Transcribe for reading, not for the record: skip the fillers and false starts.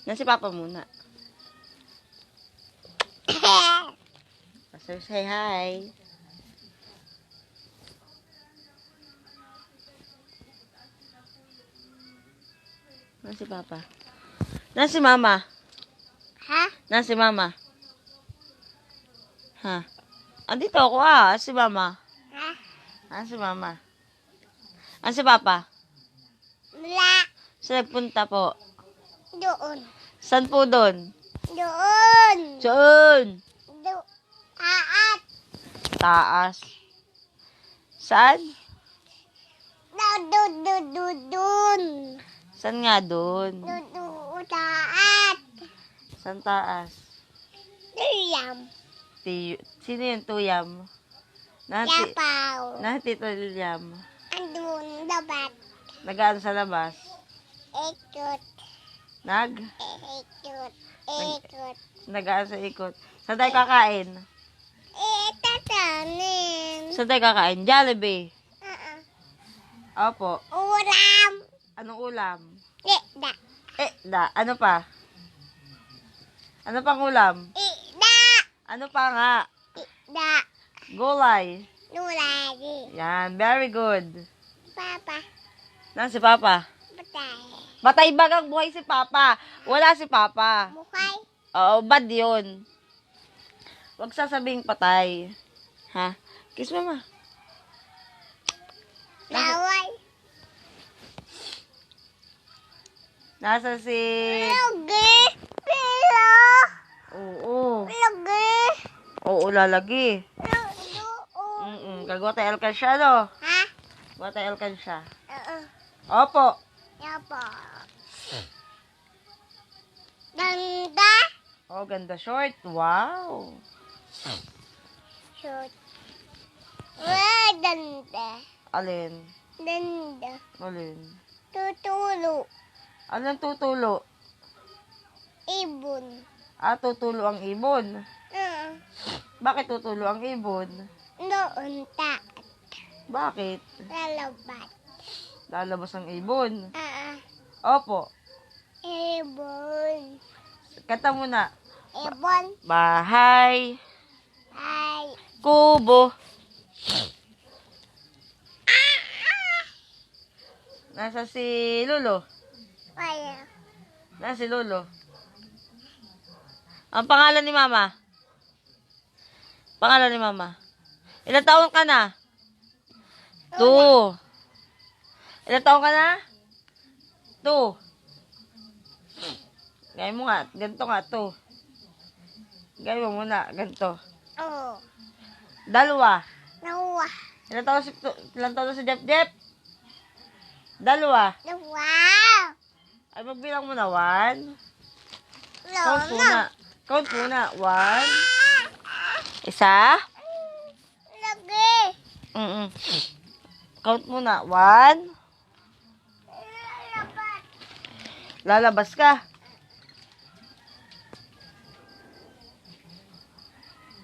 Si Papa muna. Say hi. Si Papa. Si Mama. Ha? Si Mama. Ha? Andito ako si Mama. Ha? Si Mama. Si Papa. Wala. Saan nagpunta po? Doon. Saan po doon? Doon. Saan? Taat. Taas. Saan? Doon. Saan nga doon? Doon. Taat. Saan taas? Tuyam. Sino yung tuyam? Yapaw. Tito Lilyam. Andun. Dapat. Nag-ano sa labas? Ikot. Ikot. Nag-ano sa ikot. Saan tayo kakain? Tatanin. Saan tayo kakain? Jollibee. Opo. Ulam. Anong ulam? Ikda. Ano pa? Ano pang ulam? Ikda. Ano pa nga? Ikda. Gulay. Nulagi. Yan, very good. Papa. Si Papa? Patay. Patay bagang buhay si Papa. Wala si Papa. Bukay. Oo, bad yun. Huwag sasabing patay. Ha? Kiss Mama. Laway. Nasa si... Lagi. Pilo. Oo. Lagi. Oo, lalagi. Doon. Kagwata el kansya, no? Ha? Gwata el kansya. Oo. Opo. Yapa. Ganda. Oh, ganda short. Wow. Shoot. Wah, ganda. Alin? Ganda. Alin? Tutulo. Anong tutulo? Ibon. Tutulo ang ibon. Ah. Bakit tutulo ang ibon? Doon taat. Bakit? Lalabat. Lalabas ang ibon. Opo. Ibon. Kanta muna. Ibon. Bahay. Ay. Kubo. Nasa si Lolo. Wala. Nasa si Lolo. Ang pangalan ni Mama? Pangalan ni Mama? Ilang taon ka na? 2. Ilang taon ka na? 2. Gaya mo nga. Ganito nga, 2. Gaya mo muna. Ganito. Oo. 2. Nawa. Ilang taon na si Jep Jep? 2. Nawa. Ay, magbilang mo na. 1. Count Lolo. muna. Count muna. 1. Isa. Lagi. Count muna. 1. Lalabat. Lalabas ka.